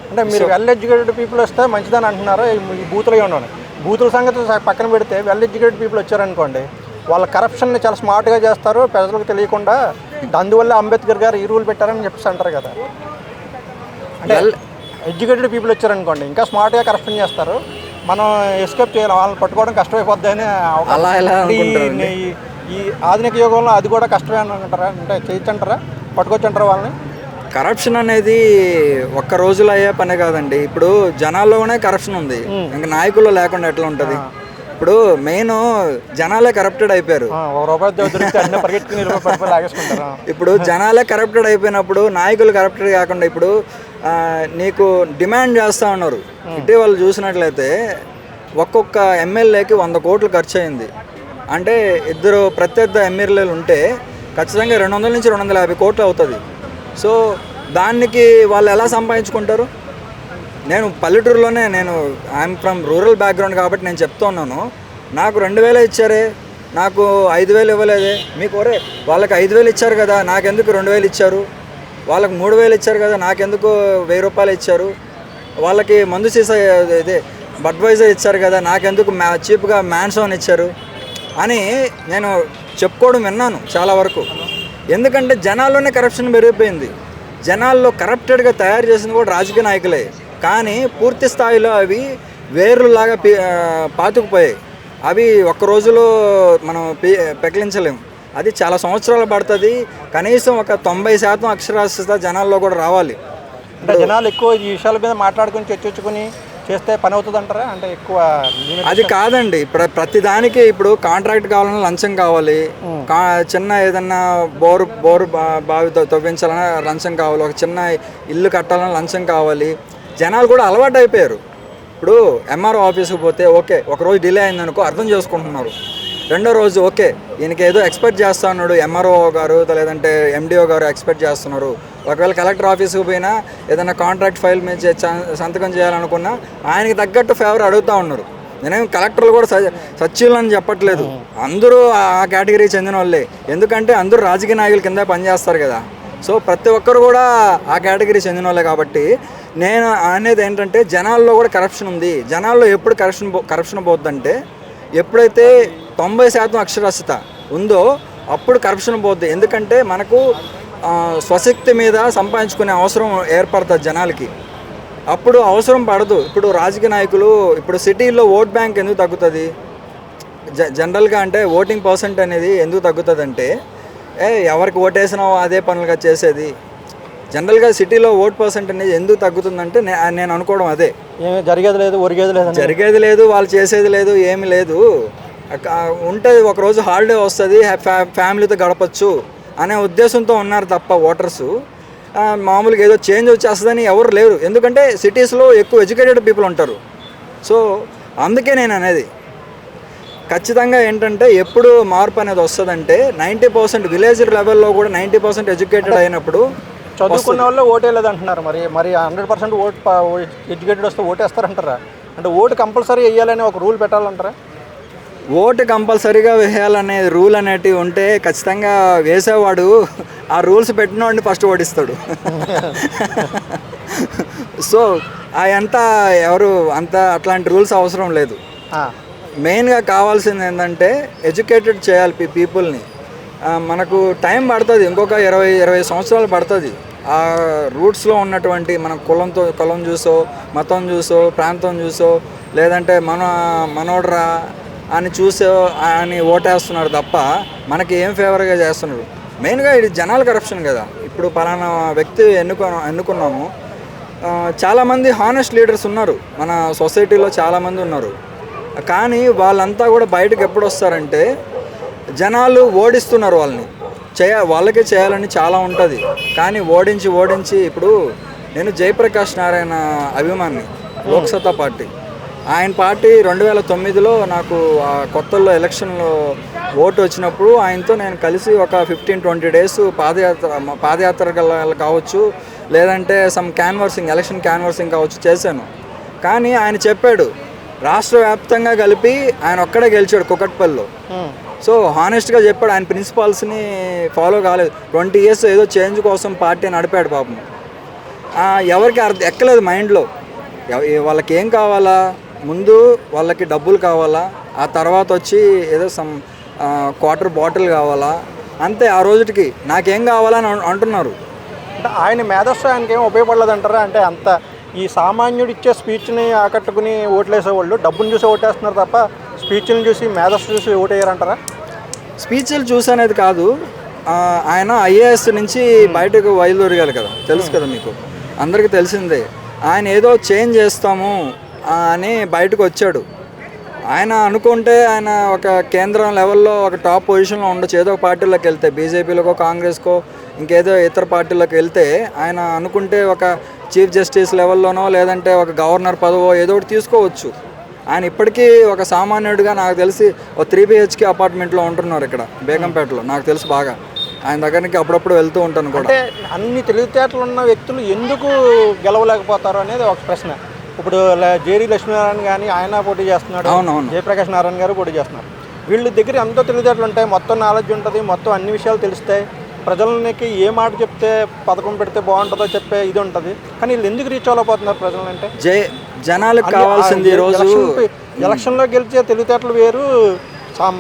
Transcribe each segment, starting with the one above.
అంటే మీరు well educated people వస్తే మంచిదని అంటున్నారు. ఈ బూతులు ఉండవు. బూతుల సంగతి పక్కన పెడితే వెల్ ఎడ్యుకేటెడ్ పీపుల్ వచ్చారనుకోండి, వాళ్ళ కరప్షన్ని చాలా స్మార్ట్గా చేస్తారు, ప్రజలకు తెలియకుండా. అందువల్ల అంబేద్కర్ గారు ఈ రూల్ పెట్టారని చెప్పేసి అంటారు కదా. అంటే ఎడ్యుకేటెడ్ పీపుల్ వచ్చారనుకోండి ఇంకా స్మార్ట్గా కరప్షన్ చేస్తారు, మనం ఎస్కేప్ చేయాలి, వాళ్ళని పట్టుకోవడం కష్టమైపోద్ది అని. ఈ ఆధునిక యుగంలో అది కూడా కష్టమే అంటారా? అంటే చేయొచ్చంటారా, పట్టుకోవచ్చంటారా వాళ్ళని? కరప్షన్ అనేది ఒక్క రోజులో అయ్యే పనే కాదండి. ఇప్పుడు జనాల్లోనే కరప్షన్ ఉంది, ఇంకా నాయకుల్లో లేకుండా ఎట్లా ఉంటుంది? ఇప్పుడు మెయిన్ జనాలే కరప్టెడ్ అయిపోయారు. ఇప్పుడు జనాలే కరప్టెడ్ అయిపోయినప్పుడు నాయకులు కరప్టెడ్ కాకుండా ఇప్పుడు నీకు డిమాండ్ చేస్తూ ఉన్నారు. ఇటీవల చూసినట్లయితే ఒక్కొక్క ఎమ్మెల్యేకి 100 కోట్లు ఖర్చు అయింది. అంటే ఇద్దరు ప్రత్యర్థి ఎమ్మెల్యేలు ఉంటే ఖచ్చితంగా 200 నుంచి 250 కోట్లు అవుతుంది. సో దానికి వాళ్ళు ఎలా సంపాదించుకుంటారు? నేను పల్లెటూరులోనే, ఐఎమ్ ఫ్రమ్ రూరల్ బ్యాక్గ్రౌండ్ కాబట్టి నేను చెప్తా ఉన్నాను. నాకు 2000 ఇచ్చారే, నాకు 5000 ఇవ్వలేదే. మీకు ఒరే వాళ్ళకి 5000 ఇచ్చారు కదా, నాకెందుకు 2000 ఇచ్చారు? వాళ్ళకి 3000 ఇచ్చారు కదా, నాకెందుకు 1000 రూపాయలు ఇచ్చారు? వాళ్ళకి మందు సీసా ఇదే బడ్వైజర్ ఇచ్చారు కదా, నాకెందుకు చీప్గా మ్యాన్సోన్ ఇచ్చారు అని నేను చెప్పుకోవడం విన్నాను చాలా వరకు. ఎందుకంటే జనాల్లోనే కరప్షన్ పెరిగిపోయింది. జనాల్లో కరప్టెడ్గా తయారు చేసింది కూడా రాజకీయ నాయకులే, కానీ పూర్తి స్థాయిలో అవి వేర్లులాగా పాతుకుపోయాయి. అవి ఒక్క రోజులో మనం పెకిలించలేము. అది చాలా సంవత్సరాలు పడుతుంది. కనీసం ఒక 90% అక్షరాస్యత జనాల్లో కూడా రావాలి. అంటే జనాలు ఎక్కువ ఈ విషయాల మీద మాట్లాడుకుని చర్చించుకుని చేస్తే పని అవుతుంది అంటారా? అంటే ఎక్కువ అది కాదండి. ప్రతిదానికి ఇప్పుడు కాంట్రాక్ట్ కావాలన్నా లంచం కావాలి, చిన్న ఏదన్నా బోరు బావి తవ్వించాలన్నా లంచం కావాలి, ఒక చిన్న ఇల్లు కట్టాలన్నా లంచం కావాలి. జనాలు కూడా అలవాటు అయిపోయారు. ఇప్పుడు ఎంఆర్ఓ ఆఫీస్కి పోతే ఓకే, ఒకరోజు డిలే అయిందనుకో అర్థం చేసుకుంటున్నారు. రెండో రోజు ఓకే, ఈయనకి ఏదో ఎక్స్పెక్ట్ చేస్తా ఉన్నాడు ఎంఆర్ఓ గారు లేదంటే ఎండిఓ గారు ఎక్స్పెక్ట్ చేస్తున్నారు. ఒకవేళ కలెక్టర్ ఆఫీస్కి పోయినా ఏదైనా కాంట్రాక్ట్ ఫైల్ మీద సంతకం చేయాలనుకున్నా ఆయనకి తగ్గట్టు ఫేవర్ అడుగుతూ ఉన్నారు. నేనేం కలెక్టర్లు కూడా సచివులు అని చెప్పట్లేదు, అందరూ ఆ కేటగిరీకి చెందిన వాళ్ళే. ఎందుకంటే అందరూ రాజకీయ నాయకుల కింద పనిచేస్తారు కదా. సో ప్రతి ఒక్కరు కూడా ఆ కేటగిరీ చెందిన వాళ్ళే. కాబట్టి నేను అనేది ఏంటంటే జనాల్లో కూడా కరప్షన్ ఉంది. జనాల్లో ఎప్పుడు కరప్షన్ పోద్దంటే ఎప్పుడైతే 90% అక్షరాస్యత ఉందో అప్పుడు కరప్షన్ పోద్ది. ఎందుకంటే మనకు స్వశక్తి మీద సంపాదించుకునే అవసరం ఏర్పడుతుంది జనాలకి, అప్పుడు అవసరం పడదు. ఇప్పుడు రాజకీయ నాయకులు ఇప్పుడు సిటీల్లో ఓట్ బ్యాంక్ ఎందుకు తగ్గుతుంది జనరల్గా అంటే ఓటింగ్ పర్సెంట్ అనేది ఎందుకు తగ్గుతుంది అంటే ఎవరికి ఓటేసినావో అదే పనులుగా చేసేది. జనరల్గా సిటీలో ఓట్ పర్సెంట్ అనేది ఎందుకు తగ్గుతుందంటే నేను అనుకోవడం అదే. జరిగేది లేదు, వాళ్ళు చేసేది లేదు, ఏమి లేదు. ఉంటుంది ఒకరోజు హాలిడే వస్తుంది, ఫ్యామిలీతో గడపచ్చు అనే ఉద్దేశంతో ఉన్నారు తప్ప ఓటర్సు మామూలుగా ఏదో చేంజ్ వచ్చేస్తుందని ఎవరు లేరు. ఎందుకంటే సిటీస్లో ఎక్కువ ఎడ్యుకేటెడ్ పీపుల్ ఉంటారు. సో అందుకే నేను అనేది ఖచ్చితంగా ఏంటంటే ఎప్పుడు మార్పు అనేది వస్తుందంటే 90% విలేజ్ లెవెల్లో కూడా 90% ఎడ్యుకేటెడ్ అయినప్పుడు. చదువుకున్న వాళ్ళు ఓటేయలేదు అంటున్నారు. మరి 100% ఎడ్యుకేటెడ్ వస్తే ఓటేస్తారంటారా? అంటే ఓటు కంపల్సరీ వేయాలని ఒక రూల్ పెట్టాలంటారా? ఓటు కంపల్సరీగా వేయాలనే రూల్ అనేటివి ఉంటే ఖచ్చితంగా వేసేవాడు ఆ రూల్స్ పెట్టినవాడిని ఫస్ట్ ఓడిస్తాడు. సో అదంతా ఎవరు అట్లాంటి రూల్స్ అవసరం లేదు. మెయిన్గా కావాల్సింది ఏంటంటే ఎడ్యుకేటెడ్ చేయాలి పీపుల్ని. మనకు టైం పడుతుంది, ఇంకొక 20 సంవత్సరాలు పడుతుంది. ఆ రూట్స్లో ఉన్నటువంటి మన కులం చూసో మతం చూసో ప్రాంతం చూసో లేదంటే మనోడ్రా అని చూసో అని ఓటేస్తున్నారు తప్ప మనకి ఏం ఫేవర్గా చేస్తున్నారు. మెయిన్గా ఇది జనాల కరప్షన్ కదా. ఇప్పుడు పలానా వ్యక్తి ఎన్నుకున్నాము, చాలామంది హానెస్ట్ లీడర్స్ ఉన్నారు మన సొసైటీలో, చాలామంది ఉన్నారు. కానీ వాళ్ళంతా కూడా బయటకు ఎప్పుడు వస్తారంటే జనాలు ఓడిస్తున్నారు వాళ్ళని. వాళ్ళకే చేయాలని చాలా ఉంటుంది, కానీ ఓడించి ఇప్పుడు నేను జయప్రకాష్ నారాయణ అభిమాని, లోక్సత్తా పార్టీ. ఆయన పార్టీ 2009లో నాకు కొత్తల్లో ఎలక్షన్లో ఓటు వచ్చినప్పుడు ఆయనతో నేను కలిసి ఒక 15-20 డేస్ పాదయాత్ర కావచ్చు లేదంటే ఎలక్షన్ క్యాన్వర్సింగ్ కావచ్చు చేశాను. కానీ ఆయన చెప్పాడు రాష్ట్ర వ్యాప్తంగా కలిపి ఆయన ఒక్కడే గెలిచాడు కుకట్పల్లిలో. సో హానెస్ట్గా చెప్పాడు, ఆయన ప్రిన్సిపాల్స్ని ఫాలో కాలేదు. 20 years ఏదో చేంజ్ కోసం పార్టీ నడిపాడు పాపం. ఎవరికి ఎక్కలేదు మైండ్లో. వాళ్ళకి ఏం కావాలా, ముందు వాళ్ళకి డబ్బులు కావాలా, ఆ తర్వాత వచ్చి ఏదో క్వార్టర్ బాటిల్ కావాలా, అంతే. ఆ రోజుకి నాకేం కావాలని అంటున్నారు. అంటే ఆయన మేధస్సు ఆయనకి ఏం ఉపయోగపడలేదు అంటారా? అంటే అంత ఈ సామాన్యుడు ఇచ్చే స్పీచ్ని ఆకట్టుకుని ఓట్లేసేవాళ్ళు డబ్బును చూసి ఓటేస్తున్నారు తప్ప స్పీచ్ని చూసి మేధస్సు చూసి ఓటేయారంటారా? స్పీచ్లు చూసనేది కాదు, ఆయన ఐఏఎస్ నుంచి బయటకు బయలుదేరగాలి కదా, తెలుసు కదా మీకు, అందరికీ తెలిసిందే. ఆయన ఏదో చేంజ్ చేస్తాము అని బయటకు వచ్చాడు. ఆయన అనుకుంటే ఆయన ఒక కేంద్రం లెవెల్లో ఒక టాప్ పొజిషన్లో ఉండొచ్చు. ఏదో ఒక పార్టీలోకి వెళ్తే, బీజేపీలకో కాంగ్రెస్కో ఇంకేదో ఇతర పార్టీలోకి వెళ్తే, ఆయన అనుకుంటే ఒక చీఫ్ జస్టిస్ లెవెల్లోనో లేదంటే ఒక గవర్నర్ పదవో ఏదో ఒకటి తీసుకోవచ్చు. ఆయన ఇప్పటికీ ఒక సామాన్యుడిగా నాకు తెలిసి ఒక 3 BHK అపార్ట్మెంట్లో ఉంటున్నారు ఇక్కడ బేగంపేటలో, నాకు తెలుసు బాగా. ఆయన దగ్గరికి అప్పుడప్పుడు వెళ్తూ ఉంటాను కూడా. అంటే అన్ని తెలివితేటలు ఉన్న వ్యక్తులు ఎందుకు గెలవలేకపోతారు అనేది ఒక ప్రశ్న. ఇప్పుడు జేడీ లక్ష్మీనారాయణ కానీ ఆయన పోటీ చేస్తున్నాడు, అవునవును, జయప్రకాష్ నారాయణ గారు పోటీ చేస్తున్నారు. వీళ్ళ దగ్గర ఎంతో తెలివితేటలు ఉంటాయి, మొత్తం నాలెడ్జ్ ఉంటుంది, మొత్తం అన్ని విషయాలు తెలుస్తాయి. ప్రజలకి ఏ మాట చెప్తే పథకం పెడితే బాగుంటుందో చెప్పే ఇది ఉంటుంది. కానీ వీళ్ళు ఎందుకు రీచ్ అవ్వలేకపోతున్నారు ప్రజలంటే? జనాలకు కావాల్సింది ఈరోజు ఎలక్షన్లో గెలిచే తెలివితేటలు వేరు,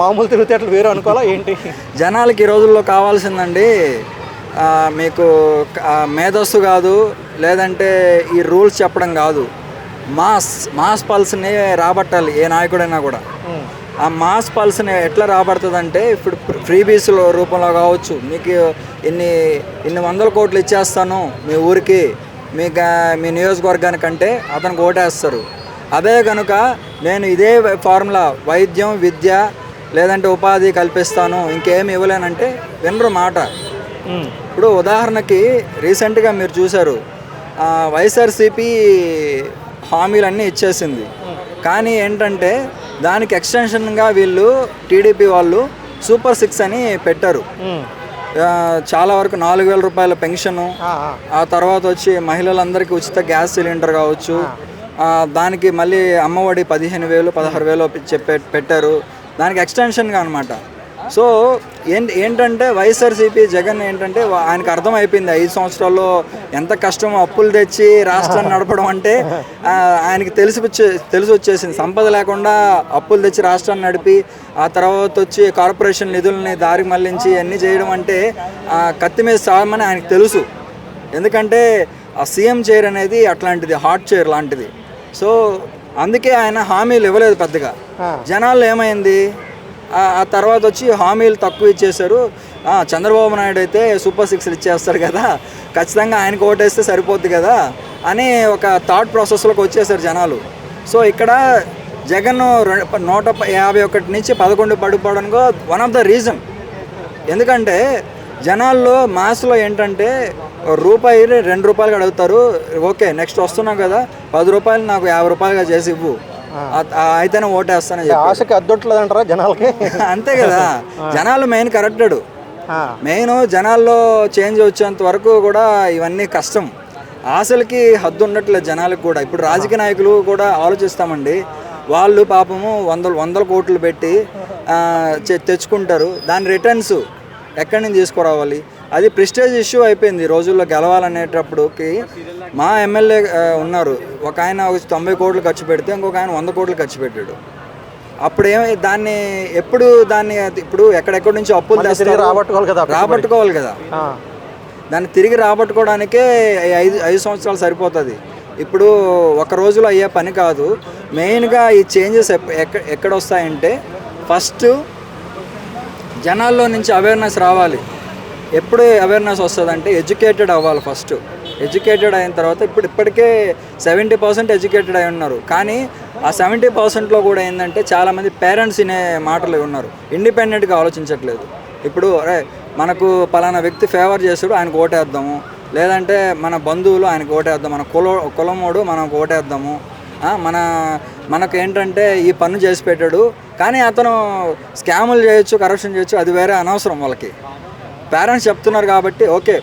మామూలు తెలివితేటలు వేరు అనుకోవాలా ఏంటి? జనాలకి ఈ రోజుల్లో కావాల్సిందండి మీకు మేధస్సు కాదు, లేదంటే ఈ రూల్స్ చెప్పడం కాదు, మాస్ పల్స్ని రాబట్టాలి ఏ నాయకుడైనా కూడా. ఆ మాస్ పల్స్ని ఎట్లా రాబడుతుందంటే, ఇప్పుడు ఫ్రీబీస్ల రూపంలో కావచ్చు, మీకు ఇన్ని 100 కోట్లు ఇచ్చేస్తాను మీ ఊరికి, మీ నియోజకవర్గానికంటే అతనికి ఓటేస్తారు. అదే కనుక నేను ఇదే ఫార్ములా వైద్యం, విద్య లేదంటే ఉపాధి కల్పిస్తాను, ఇంకేమి ఇవ్వలేనంటే వినరు మాట. ఇప్పుడు ఉదాహరణకి రీసెంట్గా మీరు చూశారు, వైఎస్ఆర్సీపీ హామీలన్నీ ఇచ్చేసింది. కానీ ఏంటంటే దానికి ఎక్స్టెన్షన్గా వీళ్ళు టీడీపీ వాళ్ళు సూపర్ 6 అని పెట్టారు. చాలా వరకు 4,000 రూపాయల పెన్షను, ఆ తర్వాత వచ్చి మహిళలందరికీ ఉచిత గ్యాస్ సిలిండర్ కావచ్చు, దానికి మళ్ళీ అమ్మఒడి 15,000 16,000 పెట్టారు, దానికి ఎక్స్టెన్షన్గా అనమాట. సో ఏంటంటే వైఎస్ఆర్సీపీ జగన్ ఏంటంటే ఆయనకు అర్థమైపోయింది 5 సంవత్సరాల్లో ఎంత కష్టమో అప్పులు తెచ్చి రాష్ట్రాన్ని నడపడం అంటే. ఆయనకి తెలిసి వచ్చేసింది, సంపద లేకుండా అప్పులు తెచ్చి రాష్ట్రాన్ని నడిపి ఆ తర్వాత వచ్చి కార్పొరేషన్ నిధులని దారికి మళ్లించి అన్నీ చేయడం అంటే కత్తి మీద సాగమని ఆయనకు తెలుసు. ఎందుకంటే ఆ సీఎం చైర్ అనేది అట్లాంటిది, హాట్ చైర్ లాంటిది. సో అందుకే ఆయన హామీలు ఇవ్వలేదు పెద్దగా. జనాల్లో ఏమైంది, ఆ తర్వాత వచ్చి హామీలు తక్కువ ఇచ్చేశారు. చంద్రబాబు నాయుడు అయితే సూపర్ 6 ఇచ్చేస్తారు కదా, ఖచ్చితంగా ఆయనకు ఓటేస్తే సరిపోద్ది కదా అని ఒక థాట్ ప్రాసెస్లోకి వచ్చేసారు జనాలు. సో ఇక్కడ జగన్ 151 నుంచి 11 పడిపోవడానికి వన్ ఆఫ్ ద రీజన్. ఎందుకంటే జనాల్లో మాస్లో ఏంటంటే రూపాయి 2 రూపాయలుగా అడుగుతారు. ఓకే నెక్స్ట్ వస్తున్నాం కదా, 10 రూపాయలు నాకు 50 రూపాయలుగా చేసి ఇవ్వు, అయితేనే ఓటేస్తానని చెప్పి ఆశకి అద్దొట్లేదు అంటారా జనాలకి? అంతే కదా, జనాలు మెయిన్ కరెక్టెడ్. మెయిన్ జనాల్లో చేంజ్ వచ్చేంత వరకు కూడా ఇవన్నీ కష్టం. ఆశలకి హద్దు ఉండట్లేదు జనాలకు కూడా. ఇప్పుడు రాజకీయ నాయకులు కూడా ఆలోచిస్తామండి, వాళ్ళు పాపము వందల కోట్లు పెట్టి తెచ్చుకుంటారు, దాని రిటర్న్స్ ఎక్కడి నుంచి తీసుకురావాలి? అది ప్రెస్టేజ్ ఇష్యూ అయిపోయింది ఈ రోజుల్లో. గెలవాలనేటప్పటికి మా ఎమ్మెల్యే ఉన్నారు, ఒక ఆయన 90 కోట్లు ఖర్చు పెడితే ఇంకొక ఆయన 100 కోట్లు ఖర్చు పెట్టాడు. అప్పుడు దాన్ని ఇప్పుడు ఎక్కడెక్కడి నుంచి అప్పులు తెస్తారు, రాబట్టుకోవాలి కదా. దాన్ని తిరిగి రాబట్టుకోవడానికే 5 సంవత్సరాలు సరిపోతుంది. ఇప్పుడు ఒక రోజులో అయ్యే పని కాదు. మెయిన్గా ఈ చేంజెస్ ఎక్కడ వస్తాయంటే, ఫస్ట్ జనాల్లో నుంచి అవేర్నెస్ రావాలి. ఎప్పుడు అవేర్నెస్ వస్తుందంటే ఎడ్యుకేటెడ్ అవ్వాలి ఫస్ట్. ఎడ్యుకేటెడ్ అయిన తర్వాత ఇప్పటికే 70% ఎడ్యుకేటెడ్ అయి ఉన్నారు. కానీ ఆ 70%లో కూడా ఏంటంటే చాలామంది పేరెంట్స్ వినే మాటలు ఉన్నారు, ఇండిపెండెంట్గా ఆలోచించట్లేదు. ఇప్పుడు మనకు పలానా వ్యక్తి ఫేవర్ చేసాడు ఆయనకు ఓటేద్దాము, లేదంటే మన బంధువులు ఆయనకు ఓటేద్దాం, మన కులమోడు మనకు ఓటేద్దాము, మనకు ఏంటంటే ఈ పన్ను చేసి పెట్టాడు, కానీ అతను స్కాములు చేయొచ్చు, కరప్షన్ చేయొచ్చు, అది వేరే అనవసరం వాళ్ళకి. పేరెంట్స్ చెప్తున్నారు కాబట్టి ఓకే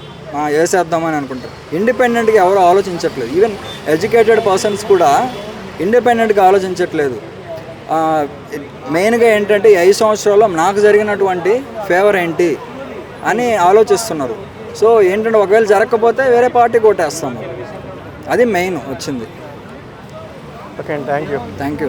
వేసేద్దామని అనుకుంటారు. ఇండిపెండెంట్గా ఎవరు ఆలోచించట్లేదు. ఈవెన్ ఎడ్యుకేటెడ్ పర్సన్స్ కూడా ఇండిపెండెంట్గా ఆలోచించట్లేదు. మెయిన్గా ఏంటంటే 5 సంవత్సరాల్లో నాకు జరిగినటువంటి ఫేవర్ ఏంటి అని ఆలోచిస్తున్నారు. సో ఏంటంటే ఒకవేళ జరగకపోతే వేరే పార్టీకి ఓటేస్తాము. అది మెయిన్ వచ్చింది. ఓకే అండి, థ్యాంక్ యూ. Thank you.